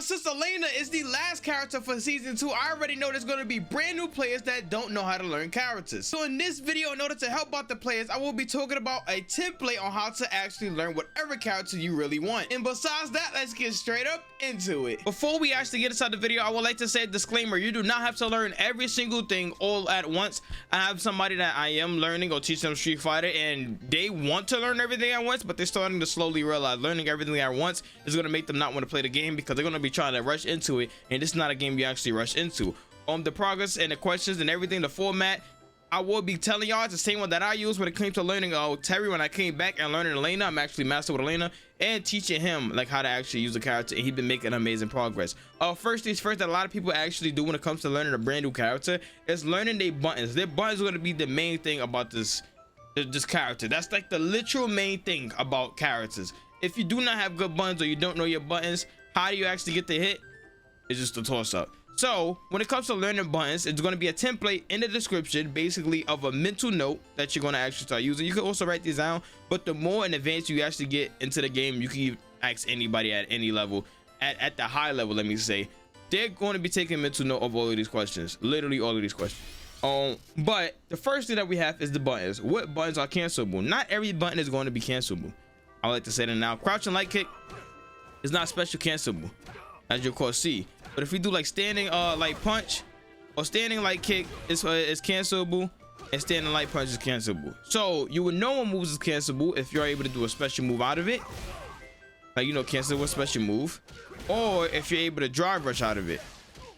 since Elena is the last character for season 2, I already know there's going to be brand new players that don't know how to learn characters. So in this video, in order to help out the players, I will be talking about a template on how to actually learn whatever character you really want. And besides that, let's get straight up into it. Before we actually get inside the video, I would like to say a disclaimer: you do not have to learn every single thing all at once. I have somebody that I am learning or teach them Street Fighter, and they want to learn everything at once, but they're starting to slowly realize learning everything at once is going to make them not want to play the game, because they're going to be trying to rush into it, and this is not a game you actually rush into. The progress and the questions and everything, the format, I will be telling y'all it's the same one that I use when it came to learning Terry. When I came back and learning Elena, I'm actually master with Elena and teaching him like how to actually use the character, and he's been making amazing progress. First things first, that a lot of people actually do when it comes to learning a brand new character is learning their buttons. Their buttons are going to be the main thing about this character. That's like the literal main thing about characters. If you do not have good buttons or you don't know your buttons, how do you actually get the hit? It's just a toss-up. So when it comes to learning buttons, it's going to be a template in the description, basically, of a mental note that you're going to actually start using. You can also write these down, but the more in advance you actually get into the game, you can ask anybody at any level, at the high level, let me say, they're going to be taking mental note of all of these questions, literally all of these questions. But the first thing that we have is the buttons. What buttons are cancelable? Not every button is going to be cancelable. I like to say that now. Crouching light kick is not special cancelable, as you'll call C. But if we do like standing light punch or standing light kick, is cancelable, and standing light punch is cancelable. So you would know when moves is cancelable if you're able to do a special move out of it, like, you know, cancel a special move, or if you're able to drive rush out of it.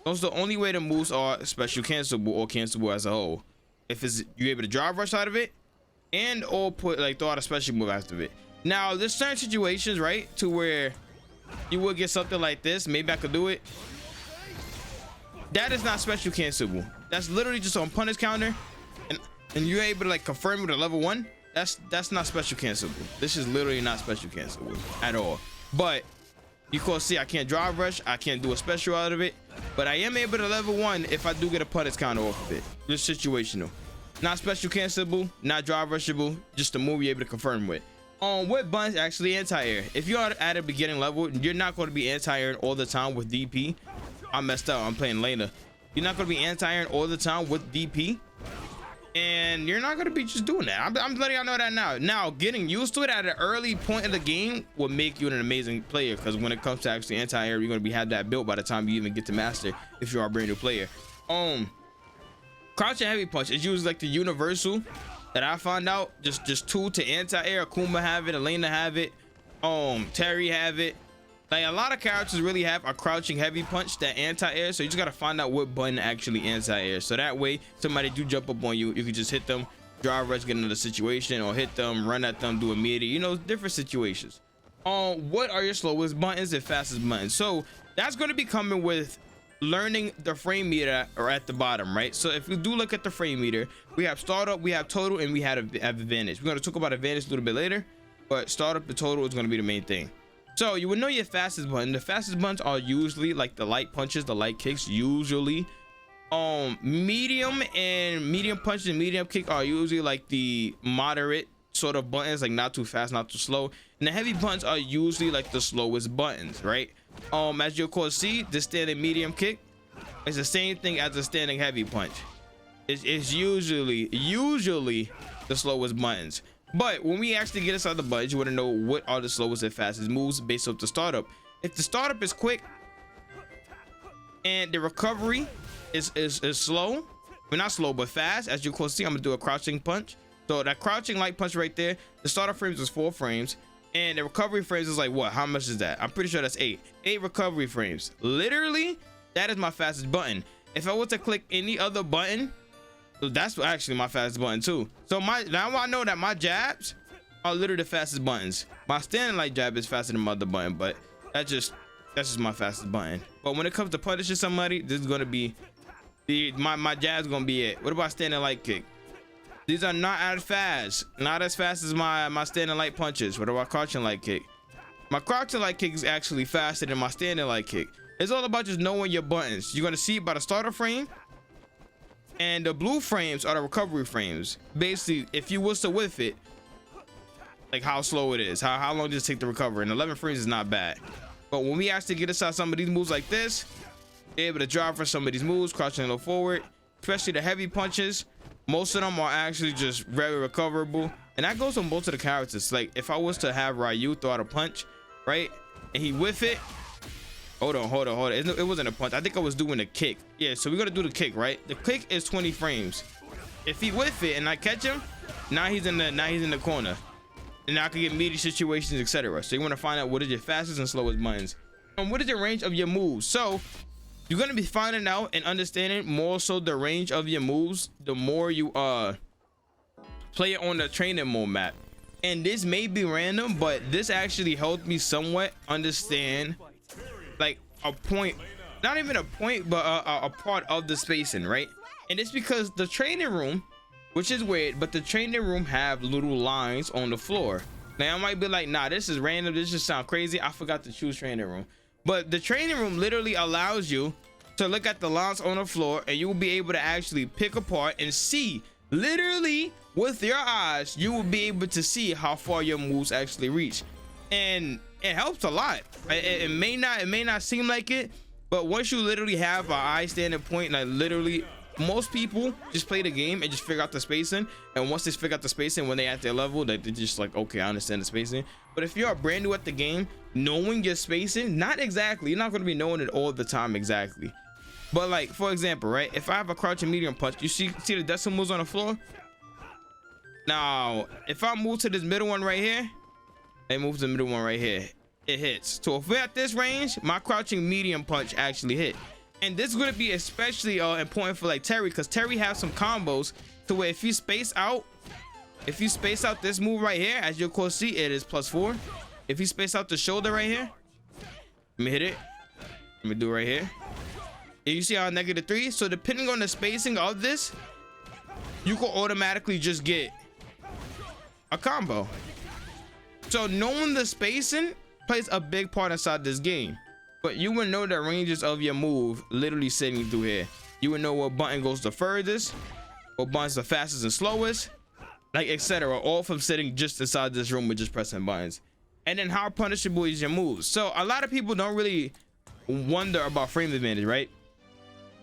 Those are the only way the moves are special cancelable or cancelable as a whole. If you're able to drive rush out of it, and or put like throw out a special move after it. Now there's certain situations, right, to where you will get something like this. Maybe I could do it. That is not special cancelable. That's literally just on punish counter, and you're able to like confirm with a level 1. That's not special cancelable. This is literally not special cancelable at all. But you can see I can't drive rush, I can't do a special out of it, but I am able to level 1 if I do get a punish counter off of it. Just situational. Not special cancelable, not drive rushable, just a move you're able to confirm with. What buttons actually anti-air? If you're at a beginning level, you're not going to be anti-airing all the time with DP. I messed up, I'm playing Lena. You're not going to be anti-airing all the time with DP, and you're not going to be just doing that. I'm letting y'all know that now. Now, getting used to it at an early point of the game will make you an amazing player, because when it comes to actually anti-air, you're going to have that built by the time you even get to master, if you are a brand new player. Crouching heavy punch is usually like the universal that I found out. Just 2 to anti-air. Akuma have it, Elena have it, Terry have it. Like, a lot of characters really have a crouching heavy punch that anti-air, so you just gotta find out what button actually anti-air, so that way somebody do jump up on you, you can just hit them, drive rush, get into the situation, or hit them, run at them, do immediate, you know, different situations. What are your slowest buttons and fastest buttons? So that's going to be coming with learning the frame meter or at the bottom, right? So if you do look at the frame meter, we have startup, we have total, and we have advantage. We're going to talk about advantage a little bit later, but startup and total is going to be the main thing. So you would know your fastest button. The fastest buttons are usually like the light punches, the light kicks, usually. Medium punches and medium kick are usually like the moderate sort of buttons, like not too fast, not too slow. And the heavy buttons are usually like the slowest buttons, right? As you'll call see, the standing medium kick is the same thing as the standing heavy punch. It's usually the slowest buttons. But when we actually get inside the buttons, you want to know what are the slowest and fastest moves based off the startup. If the startup is quick and the recovery is slow, well, not slow but fast, as you can see, I'm gonna do a crouching punch. So that crouching light punch right there, the startup frames is 4 frames, and the recovery frames is like what? How much is that? I'm pretty sure that's 8 recovery frames. Literally, that is my fastest button. If I was to click any other button, that's actually my fastest button too. So now I know that my jabs are literally the fastest buttons. My standing light jab is faster than my other button, but that's just my fastest button. But when it comes to punishing somebody, this is gonna be my jab's gonna be it. What about standing light kick? These are not as fast as my standing light punches. What about crouching light kick? My crouching light kick is actually faster than my standing light kick. It's all about just knowing your buttons. You're gonna see it by the starter frame, and the blue frames are the recovery frames. Basically, if you was to whiff it, like how slow it is, how long does it take to recover, and 11 frames is not bad. But when we actually get inside some of these moves like this, you're able to drive for some of these moves, crouching low forward, especially the heavy punches. Most of them are actually just very recoverable, and that goes on most of the characters. Like if I was to have Ryu throw out a punch, right, and he whiff it, hold on, it wasn't a punch. I think I was doing a kick. Yeah, so we're gonna do the kick, right? The kick is 20 frames. If he whiff it and I catch him, now he's in the corner, and now I can get meaty situations, etc. So you want to find out what is your fastest and slowest buttons, and what is the range of your moves. So you're gonna be finding out and understanding more so the range of your moves the more you play it on the training mode map. And this may be random, but this actually helped me somewhat understand like a point, not even a point, but a part of the spacing, right? And it's because the training room, which is weird, but the training room have little lines on the floor. Now I might be like, nah, this is random, this just sound crazy, I forgot to choose training room. But the training room literally allows you to look at the lines on the floor, and you will be able to actually pick apart and see, literally with your eyes, you will be able to see how far your moves actually reach. And it helps a lot. It may not seem like it, but once you literally have an eye standing point, like literally most people just play the game and just figure out the spacing, and once they figure out the spacing, when they at their level, they're just like, okay, I understand the spacing. But if you're brand new at the game, knowing your spacing, not exactly, you're not going to be knowing it all the time exactly, but like for example, right, if I have a crouching medium punch, you see the decimals on the floor. Now if I move to this middle one right here, and move to the middle one right here, it hits. So if we're at this range, my crouching medium punch actually hit. And this is going to be especially important for like Terry, because Terry has some combos to where if you space out this move right here, as you'll course see, it is +4. If you space out the shoulder right here, let me hit it, let me do it right here, and you see how -3. So depending on the spacing of this, you can automatically just get a combo. So knowing the spacing plays a big part inside this game. But you would know the ranges of your move literally sitting through here. You would know what button goes the furthest, what button's the fastest and slowest, like etc. All from sitting just inside this room with just pressing buttons. And then how punishable is your moves. So a lot of people don't really wonder about frame advantage, right?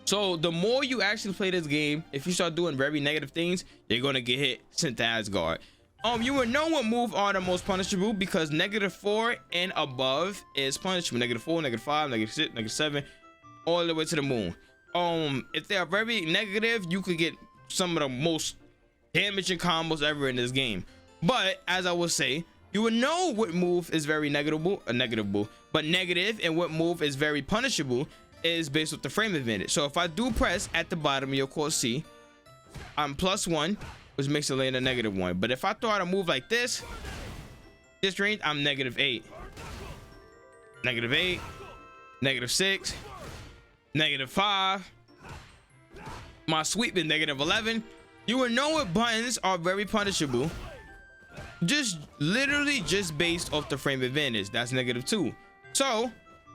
So the more you actually play this game, if you start doing very negative things, you're gonna get hit sent to Asgard. You would know what move are the most punishable, because -4 and above is punishable. -4, -5, -6, -7, all the way to the moon. If they are very negative, you could get some of the most damaging combos ever in this game. But as I will say, you would know what move is very negative, and what move is very punishable is based with the frame advantage. So if I do press at the bottom, you'll of course see I'm +1, which makes it land a -1. But if I throw out a move like this range, I'm -8, -8, -6, -5. My sweep is -11. You will know what buttons are very punishable, just literally just based off the frame advantage. That's -2. So,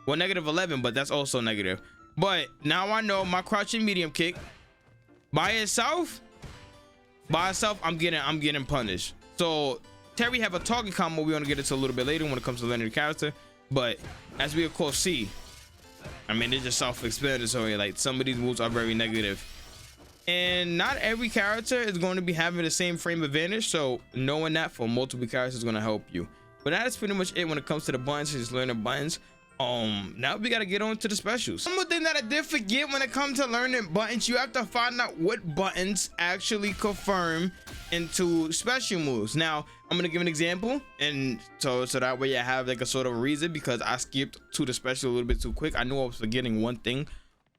well, -11, but that's also negative. But now I know my crouching medium kick by itself, I'm getting punished. So Terry have a target combo we're gonna get into a little bit later when it comes to learning the character. But as we of course see, I mean, it's just self-explanatory. Like some of these moves are very negative, and not every character is going to be having the same frame advantage. So knowing that for multiple characters is going to help you. But that is pretty much it when it comes to the buttons. Just learning buttons. Now we gotta get on to the specials. One more thing that I did forget when it comes to learning buttons, you have to find out what buttons actually confirm into special moves. Now I'm gonna give an example, and so that way I have like a sort of reason, because I skipped to the special a little bit too quick. I knew I was forgetting one thing.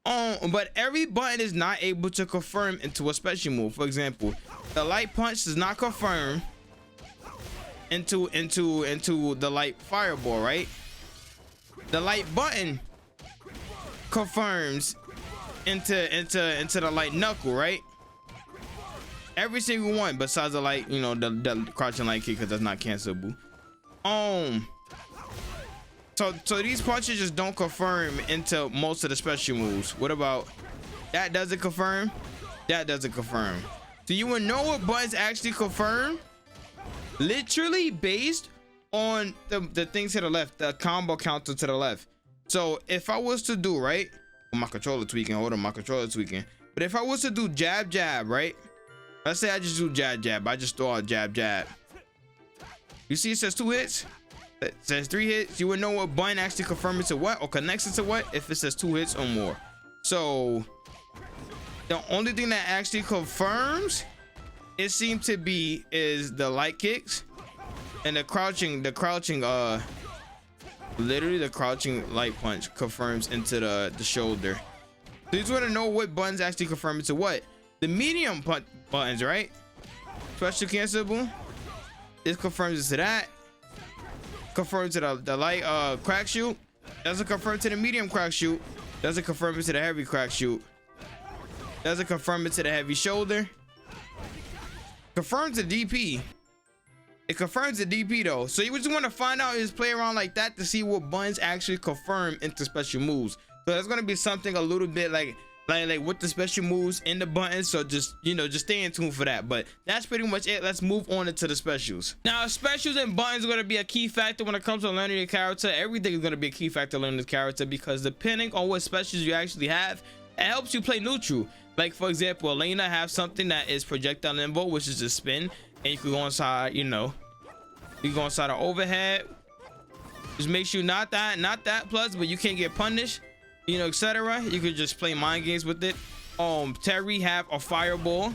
But every button is not able to confirm into a special move. For example, the light punch does not confirm into the light fireball, right? The light button confirms into the light knuckle, right? Every single one besides the light, you know, the crouching light kick, because that's not cancelable. So these punches just don't confirm into most of the special moves. What about that? Doesn't confirm. That doesn't confirm. So you will know what buttons actually confirm literally based on the things to the left, the combo counter to the left. So if I was to do, right, oh, my controller tweaking, hold on, my controller tweaking. But if I was to do jab jab, right, let's say I just do jab jab, I just throw out jab jab. You see it says 2 hits, it says 3 hits. You would know what button actually confirms it to what or connects it to what if it says 2 hits or more. So the only thing that actually confirms it seems to be is the light kicks and the crouching literally the crouching light punch confirms into the shoulder. So you just want to know what buttons actually confirm it to what. The medium buttons, right? Special cancelable, this confirms it to that, confirms to the light crack shoot, doesn't confirm to the medium crack shoot, doesn't confirm it to the heavy crack shoot, doesn't confirm it to the heavy shoulder, confirms the DP. It confirms the DP though. So you just want to find out, just play around like that to see what buttons actually confirm into special moves. So that's gonna be something a little bit like with the special moves in the buttons. So just, you know, just stay in tune for that. But that's pretty much it. Let's move on into the specials. Now specials and buttons are gonna be a key factor when it comes to learning your character. Everything is gonna be a key factor learning the character, because depending on what specials you actually have, it helps you play neutral. Like for example, Elena have something that is projectile limbo, which is a spin, and you can go inside, you know, you can go inside an overhead. Just make sure not that plus, but you can't get punished, you know, etc. You could just play mind games with it. Terry have a fireball,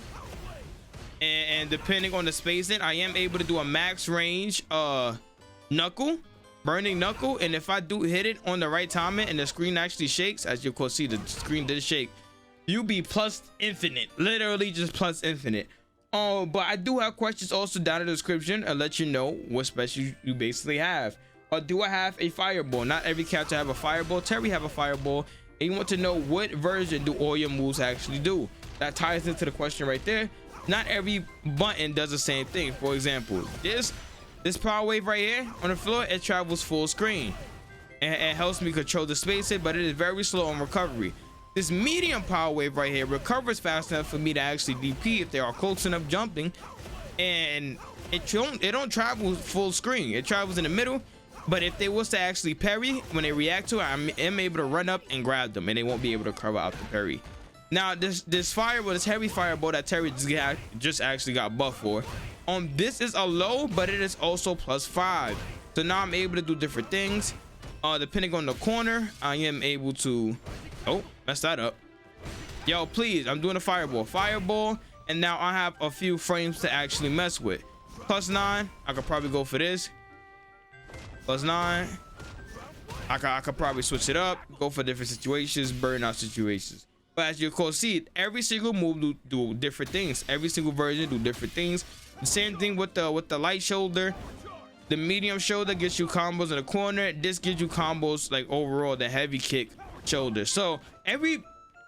and depending on the spacing, I am able to do a max range knuckle, burning knuckle, and if I do hit it on the right timing and the screen actually shakes, as you can see, the screen did shake, you be plus infinite, literally just plus infinite. But I do have questions also down in the description and let you know what special you basically have. Or do I have a fireball? Not every character have a fireball. Terry have a fireball, and you want to know what version do all your moves actually do. That ties into the question right there. Not every button does the same thing. For example, this power wave right here on the floor, it travels full screen and it helps me control the spacing, but it is very slow on recovery. This medium power wave right here recovers fast enough for me to actually DP if they are close enough jumping, and it don't travel full screen. It travels in the middle, but if they was to actually parry when they react to it, I am able to run up and grab them, and they won't be able to cover out the parry. Now this fireball, this heavy fireball that Terry just actually got buffed for, this is a low, but it is also +5. So now I'm able to do different things. Depending on the corner, I am able to, oh, messed that up. Yo, please, I'm doing a fireball, and now I have a few frames to actually mess with. +9, I could probably go for this. +9, I could probably switch it up, go for different situations, burnout situations. But as you can see, every single move do different things. Every single version do different things. The same thing with the light shoulder. The medium shoulder gets you combos in the corner. This gives you combos like overall the heavy kick shoulder. So every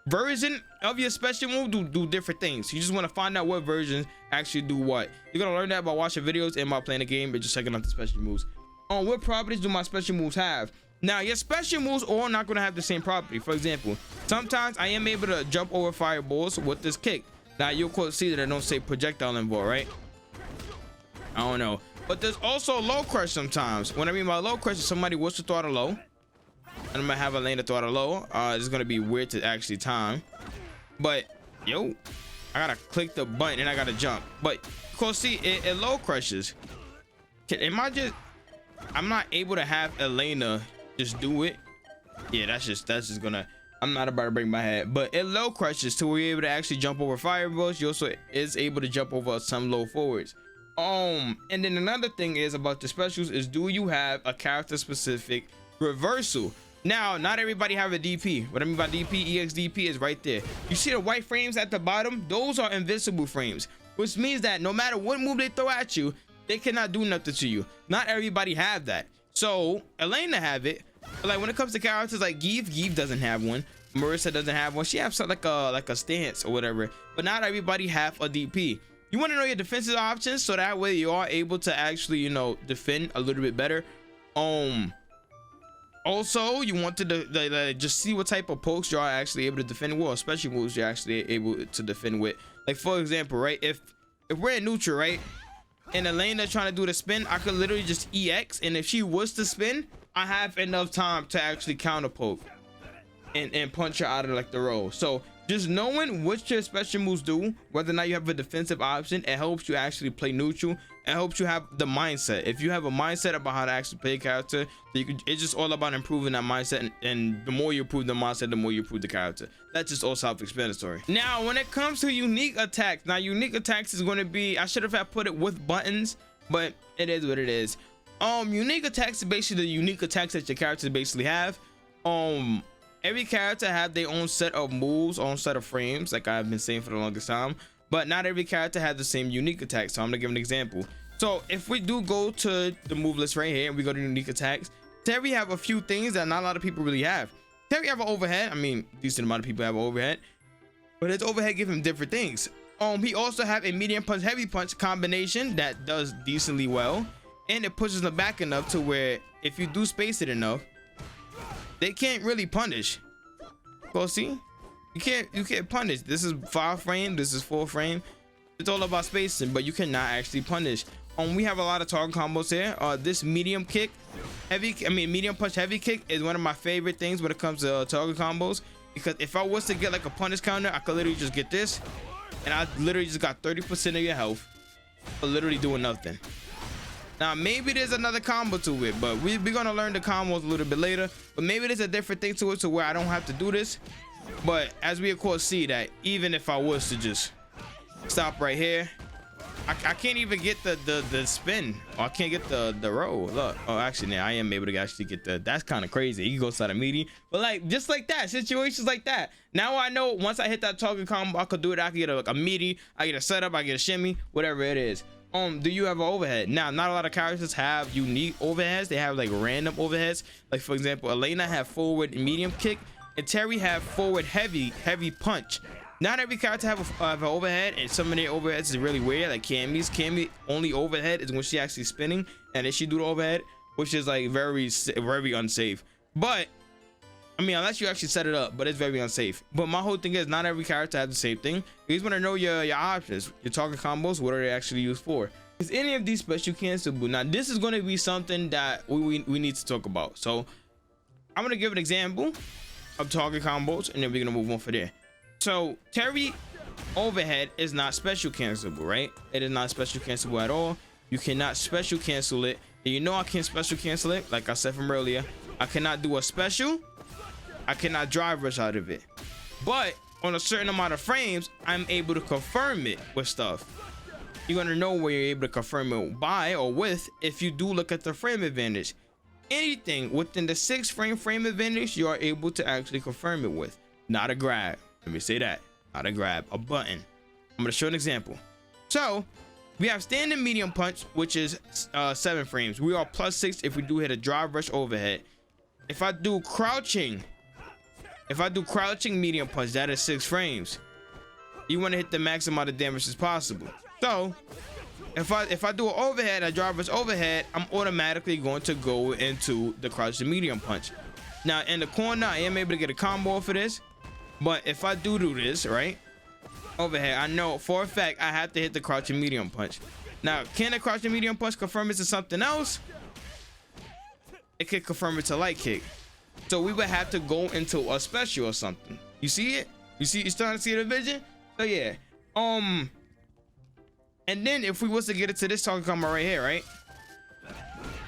version of your special move do different things. You just want to find out what versions actually do what. You're gonna learn that by watching videos and by playing the game, but just checking out the special moves. What properties do my special moves have? Now your special moves are not gonna have the same property. For example, sometimes I am able to jump over fireballs with this kick. Now you'll see that I don't say projectile limbo, right? I don't know. But there's also low crush sometimes. When I mean by low crush, is somebody wants to throw out a low, and I'm gonna have a lane to throw out a low. It's gonna be weird to actually time, but yo, I gotta click the button and I gotta jump. But of course, see, it low crushes. I'm not able to have Elena just do it. Yeah, that's just gonna, I'm not about to break my head, but it low crushes to where you're able to actually jump over fireballs. You also is able to jump over some low forwards. And then another thing is about the specials is, do you have a character specific reversal? Now, not everybody have a DP. What I mean by DP, EX DP is right there. You see the white frames at the bottom? Those are invincible frames, which means that no matter what move they throw at you, they cannot do nothing to you. Not everybody have that. So Elena have it, but like when it comes to characters like Give doesn't have one. Marissa doesn't have one. She has something like a stance or whatever, but not everybody have a DP. You want to know your defensive options so that way you are able to actually, you know, defend a little bit better. Also, you want to just see what type of pokes you are actually able to defend with, especially moves you're actually able to defend with. Like for example, right, if we're in neutral, right, and Elena trying to do the spin, I could literally just EX, and if she was to spin, I have enough time to actually counter poke and punch her out of like the roll. So just knowing what your special moves do, whether or not you have a defensive option, it helps you actually play neutral. It helps you have the mindset. If you have a mindset about how to actually play a character, it's just all about improving that mindset, and the more you improve the mindset, the more you improve the character. That's just all self-explanatory. Now when it comes to unique attacks, now unique attacks is going to be, I should have put it with buttons, but it is what it is. Unique attacks is basically the unique attacks that your characters basically have. Every character have their own set of moves, own set of frames, like I've been saying for the longest time, but not every character has the same unique attack. So I'm gonna give an example. So if we do go to the move list right here and we go to unique attacks, Terry have a few things that not a lot of people really have. Terry have an overhead. I mean, decent amount of people have an overhead, but his overhead give him different things. He also have a medium punch, heavy punch combination that does decently well, and it pushes them back enough to where if you do space it enough, they can't really punish. Well, see, you can't punish. This is 5 frame, this is 4 frame. It's all about spacing, but you cannot actually punish. We have a lot of target combos here. This medium kick, medium punch, heavy kick is one of my favorite things when it comes to target combos, because if I was to get like a punish counter, I could literally just get this, and I literally just got 30% of your health for literally doing nothing. Now maybe there's another combo to it, but we're gonna learn the combos a little bit later. But maybe there's a different thing to it to where I don't have to do this. But as we of course see that even if I was to just stop right here, I can't even get the spin, or I can't get the roll. Look, oh actually now I am able to actually get that's kind of crazy. He goes out of meaty, but like just like that, situations like that. Now I know once I hit that target combo, I could do it. I could get a meaty, I get a setup, I get a shimmy, whatever it is. Do you have an overhead? Now, not a lot of characters have unique overheads. They have like random overheads. Like for example, Elena have forward medium kick, and Terry have forward heavy punch. Not every character have an overhead, and some of their overheads is really weird. Like Cammy's only overhead is when she actually spinning, and then she do the overhead, which is like very unsafe. But I mean, unless you actually set it up, but it's very unsafe. But my whole thing is not every character has the same thing. You just want to know your options, your target combos, what are they actually used for. Is any of these special cancelable? Now this is going to be something that we need to talk about. So I'm going to give an example of target combos, and then we're going to move on for there. So Terry overhead is not special cancelable, right? It is not special cancelable at all. You cannot special cancel it. And you know I can't special cancel it. Like I said from earlier, I cannot do a special. I cannot drive rush out of it, but on a certain amount of frames, I'm able to confirm it with stuff. You're gonna know where you're able to confirm it by or with if you do look at the frame advantage. Anything within the 6 frame advantage, you are able to actually confirm it with. Not a grab. Let me say that. Not a grab. A button. I'm gonna show an example. So we have standing medium punch, which is 7 frames. We are +6 if we do hit a drive rush overhead. If I do crouching medium punch, that is 6 frames. You want to hit the max amount of damage as possible. So if I do an overhead, a driver's overhead, I'm automatically going to go into the crouching medium punch. Now in the corner, I am able to get a combo for this, but if I do this right overhead, I know for a fact I have to hit the crouching medium punch. Now can the crouching medium punch confirm it to something else? It could confirm it to light kick. So we would have to go into a special or something. You see it? You starting to see the vision? So yeah. And then if we was to get into this target combo right here, right?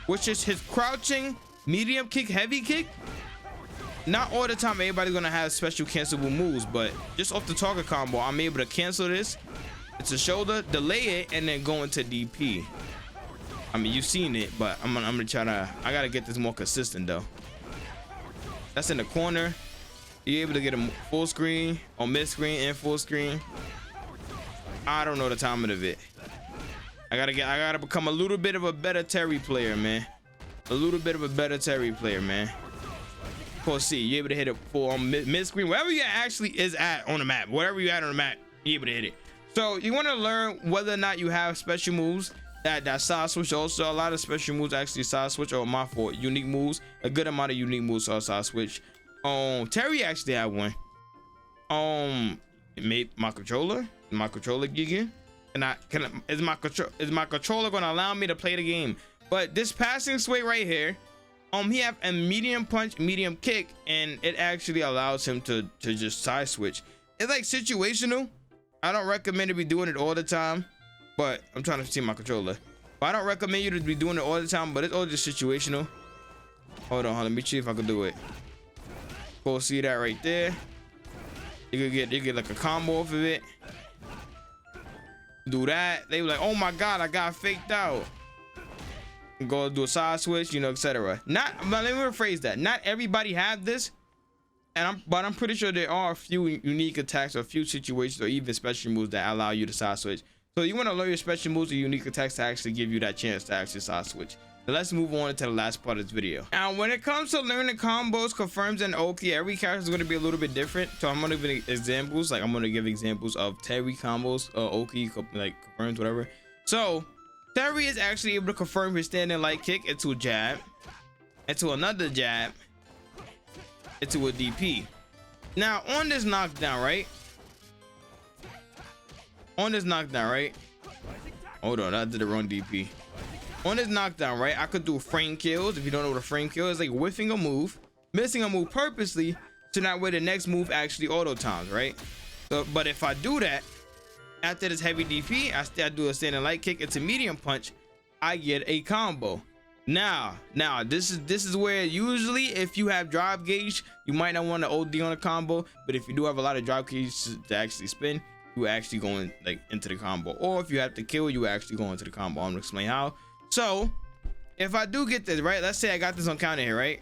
Which is his crouching, medium kick, heavy kick. Not all the time everybody's gonna have special cancelable moves, but just off the target combo, I'm able to cancel this. It's a shoulder, delay it, and then go into DP. I mean, you've seen it, but I'm gonna try to, I gotta get this more consistent though. That's in the corner. You're able to get a full screen or mid screen and full screen. I don't know the timing of it. I gotta become a little bit of a better Terry player, man. A little bit of a better Terry player, man. Of course, see, you're able to hit it full on mid screen, wherever you actually is at on the map. Wherever you at on the map, you're able to hit it. So you want to learn whether or not you have special moves that side switch. Also, a lot of special moves actually side switch, or my fault, unique moves. A good amount of unique moves are side switch. Terry actually had one. Made my controller gigging. Is my controller gonna allow me to play the game? But this passing sway right here, he have a medium punch, medium kick, and it actually allows him to just side switch. It's like situational. I don't recommend to be doing it all the time, but I'm trying to see my controller. But I don't recommend you to be doing it all the time, but it's all just situational. Hold on, let me see if I can do it. Go see that right there. You get like a combo off of it. Do that. They were like, oh my god, I got faked out. Go do a side switch, you know, etc. Let me rephrase that. Not everybody have this, but I'm pretty sure there are a few unique attacks or a few situations or even special moves that allow you to side switch. So you want to learn your special moves or unique attacks to actually give you that chance to actually side switch. So let's move on to the last part of this video. Now, when it comes to learning combos, confirms, and Oki, every character is going to be a little bit different. So I'm going to give examples. Like I'm going to give examples of Terry combos, Oki, like confirms, whatever. So Terry is actually able to confirm his standing light kick into a jab, into another jab, into a DP. Now on this knockdown, right? Hold on, I did the wrong DP. On this knockdown, right, I could do frame kills. If you don't know what a frame kill is, like whiffing a move, missing a move purposely, so that way the next move actually auto times, right? So, but if I do that after this heavy DP, I do a standing light kick into medium punch, I get a combo. Now this is where usually if you have drive gauge, you might not want to OD on a combo, but if you do have a lot of drive gauge to actually spin, you actually going like into the combo. Or if you have to kill, you actually go into the combo. I'm gonna explain how. So if I do get this right, let's say I got this on counter hit, right?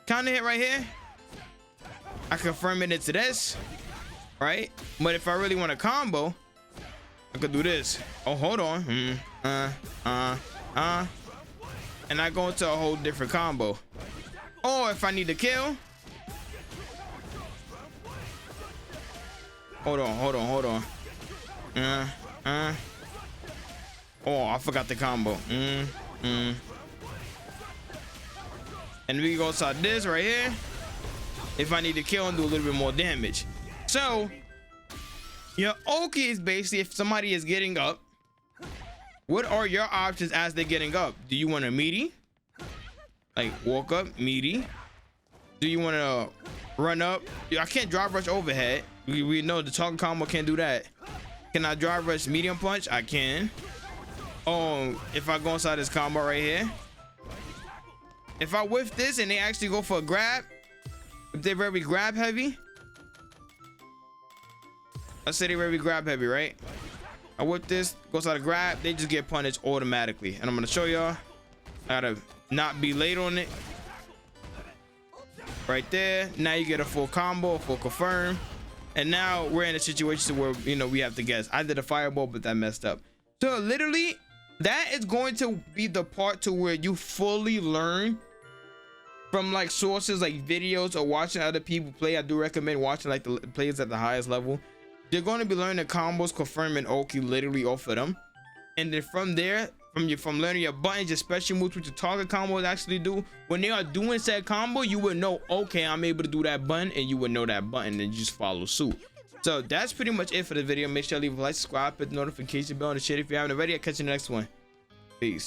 Counter hit right here, I confirm it into this, right? But if I really want a combo, I could do this. Oh, hold on. And I go into a whole different combo. Or if I need to kill, hold on. Oh, I forgot the combo. And we go inside this right here if I need to kill and do a little bit more damage. So your Oki is basically if somebody is getting up, what are your options as they're getting up? Do you want a meaty, like walk up meaty? Do you want to run up? I can't drive rush overhead. We know the talking combo can't do that. Can I drive rush medium punch? I can. Oh, if I go inside this combo right here, if I whiff this and they actually go for a grab, if they're very grab heavy, let's say they're very grab heavy, right? I whip this, goes out of grab, they just get punished automatically. And I'm gonna show y'all how to not be late on it. Right there. Now you get a full combo, a full confirm. And now we're in a situation where, you know, we have to guess. I did a fireball, but that messed up. So literally, that is going to be the part to where you fully learn from like sources like videos or watching other people play. I do recommend watching like the players at the highest level. You're going to be learning combos, confirming Oki literally off of them. And then from there, from learning your buttons, your special moves, what your target combos actually do, when they are doing said combo, you would know, okay, I'm able to do that button, and you would know that button and just follow suit. So that's pretty much it for the video. Make sure to leave a like, subscribe, hit the notification bell, and shit if you haven't already. I'll catch you in the next one. Peace.